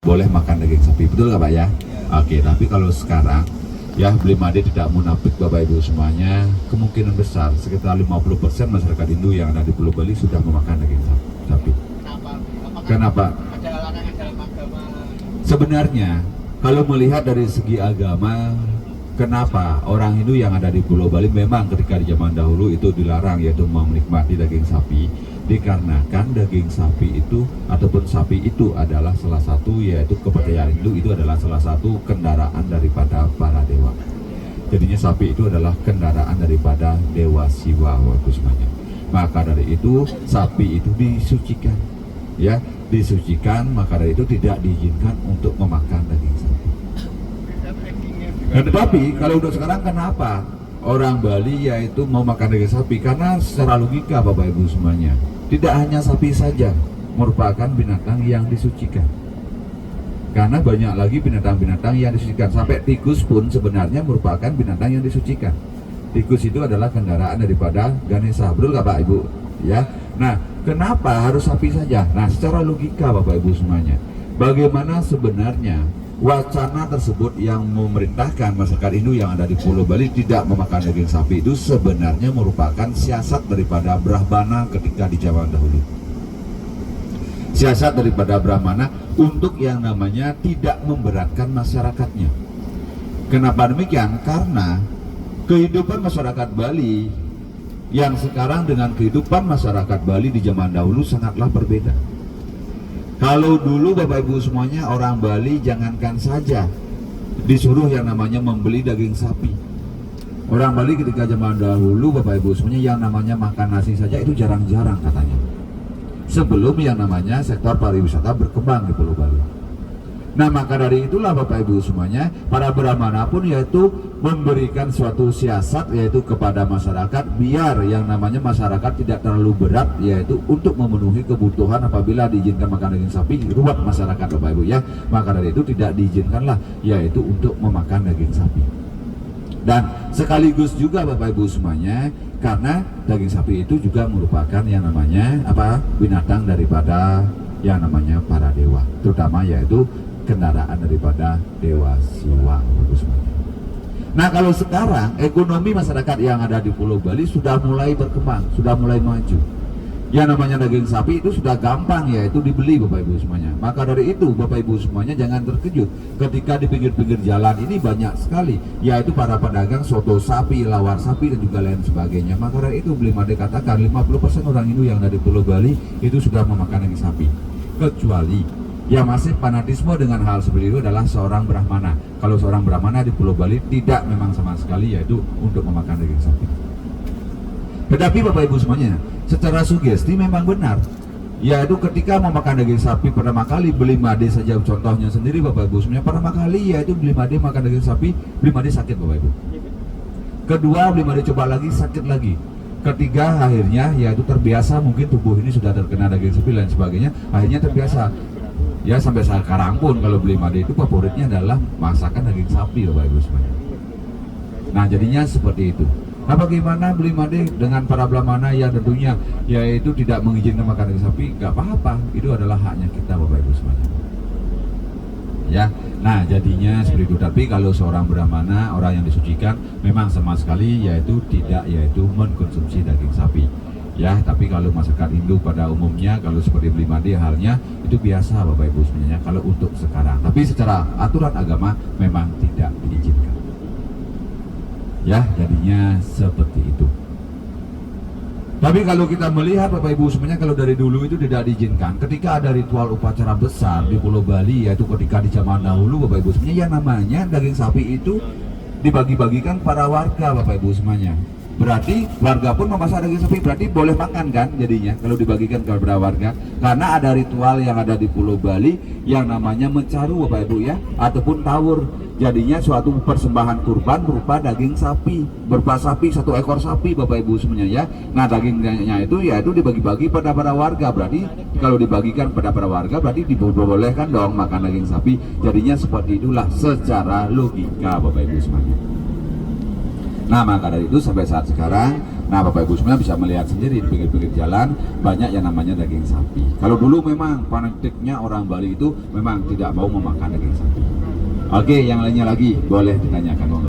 boleh makan daging sapi, betul nggak Pak ya? Oke, tapi kalau sekarang ya Blimade tidak munafik Bapak Ibu semuanya, kemungkinan besar sekitar 50% masyarakat Hindu yang ada di Pulau Bali sudah memakan daging sapi. Kenapa? Ada larangan dalam agama. Sebenarnya kalau melihat dari segi agama, kenapa orang Hindu yang ada di Pulau Bali memang ketika di zaman dahulu itu dilarang yaitu menikmati daging sapi, dikarenakan daging sapi itu ataupun sapi itu adalah salah satu, yaitu kepercayaan Hindu itu adalah salah satu kendaraan daripada para dewa. Jadinya sapi itu adalah kendaraan daripada dewa Siwa semuanya. Maka dari itu sapi itu disucikan, ya disucikan, maka dari itu tidak diizinkan untuk memakan daging sapi. Nah, tetapi kalau udah sekarang kenapa orang Bali yaitu mau makan daging sapi? Karena secara logika Bapak Ibu semuanya, tidak hanya sapi saja merupakan binatang yang disucikan. Karena banyak lagi binatang-binatang yang disucikan. Sampai tikus pun sebenarnya merupakan binatang yang disucikan. Tikus itu adalah kendaraan daripada Ganesha. Betul nggak Pak Ibu? Ya. Nah, kenapa harus sapi saja? Nah, secara logika Bapak Ibu semuanya, bagaimana sebenarnya wacana tersebut yang memerintahkan masyarakat Hindu yang ada di Pulau Bali tidak memakan daging sapi itu sebenarnya merupakan siasat daripada Brahmana ketika di zaman dahulu. Siasat daripada Brahmana untuk yang namanya tidak memberatkan masyarakatnya. Kenapa demikian? Karena kehidupan masyarakat Bali yang sekarang dengan kehidupan masyarakat Bali di zaman dahulu sangatlah berbeda. Kalau dulu Bapak Ibu semuanya orang Bali jangankan saja disuruh yang namanya membeli daging sapi. Orang Bali ketika zaman dahulu Bapak Ibu semuanya yang namanya makan nasi saja itu jarang-jarang katanya. Sebelum yang namanya sektor pariwisata berkembang di Pulau Bali. Nah, maka dari itulah Bapak Ibu semuanya, para Brahmana pun yaitu memberikan suatu siasat yaitu kepada masyarakat biar yang namanya masyarakat tidak terlalu berat, yaitu untuk memenuhi kebutuhan apabila diizinkan makan daging sapi ruwet masyarakat Bapak Ibu ya. Maka dari itu tidak diizinkanlah yaitu untuk memakan daging sapi. Dan sekaligus juga Bapak Ibu semuanya, karena daging sapi itu juga merupakan yang namanya apa? Binatang daripada yang namanya para dewa, terutama yaitu kendaraan daripada dewa Siwa. Nah, kalau sekarang ekonomi masyarakat yang ada di Pulau Bali sudah mulai berkembang, sudah mulai maju. Yang namanya daging sapi itu sudah gampang yaitu dibeli Bapak Ibu semuanya. Maka dari itu Bapak Ibu semuanya jangan terkejut ketika di pinggir-pinggir jalan ini banyak sekali yaitu para pedagang soto sapi, lawar sapi dan juga lain sebagainya. Maka dari itu Blimade katakan 50% orang Hindu yang ada di Pulau Bali itu sudah memakan daging sapi. Kecuali yang masih fanatisme dengan hal seperti itu adalah seorang Brahmana. Kalau seorang Brahmana di Pulau Bali tidak memang sama sekali yaitu untuk memakan daging sapi. Tetapi Bapak Ibu semuanya, secara sugesti memang benar, yaitu ketika memakan daging sapi pertama kali Blimade saja contohnya sendiri Bapak Ibu semuanya, pertama kali yaitu Blimade makan daging sapi, Blimade sakit Bapak Ibu. Kedua Blimade coba lagi, sakit lagi. Ketiga akhirnya yaitu terbiasa, mungkin tubuh ini sudah terkena daging sapi dan sebagainya, akhirnya terbiasa. Ya sampai sekarang pun kalau Blimade itu favoritnya adalah masakan daging sapi Bapak Ibu semuanya. Nah jadinya seperti itu. Nah bagaimana Blimade dengan para Brahmana yang tentunya yaitu tidak mengizinkan makan daging sapi? Gak apa-apa, itu adalah haknya kita Bapak Ibu semuanya. Ya, nah jadinya seperti itu. Tapi kalau seorang Brahmana, orang yang disucikan, memang sama sekali yaitu tidak yaitu mengkonsumsi daging sapi. Ya, tapi kalau masyarakat Hindu pada umumnya kalau seperti Blimade halnya itu biasa Bapak Ibu semuanya kalau untuk sekarang. Tapi secara aturan agama memang tidak diizinkan. Ya, jadinya seperti itu. Tapi kalau kita melihat Bapak Ibu semuanya, kalau dari dulu itu tidak diizinkan. Ketika ada ritual upacara besar di Pulau Bali, yaitu ketika di zaman dahulu Bapak Ibu semuanya, yang namanya daging sapi itu dibagi-bagikan para warga Bapak Ibu semuanya. Berarti warga pun memasak daging sapi, berarti boleh makan kan jadinya kalau dibagikan kepada warga. Karena ada ritual yang ada di Pulau Bali yang namanya mencaru Bapak Ibu ya, ataupun tawur. Jadinya suatu persembahan kurban berupa daging sapi, berupa sapi, satu ekor sapi Bapak Ibu semuanya ya. Nah dagingnya itu yaitu dibagi-bagi pada para warga. Berarti kalau dibagikan pada para warga berarti dibolehkan dong makan daging sapi. Jadinya seperti itulah secara logika Bapak Ibu semuanya. Nah, maka dari itu sampai saat sekarang, nah Bapak Ibu semua bisa melihat sendiri di pinggir-pinggir jalan banyak yang namanya daging sapi. Kalau dulu memang fanatiknya orang Bali itu memang tidak mau memakan daging sapi. Oke, yang lainnya lagi boleh ditanyakan.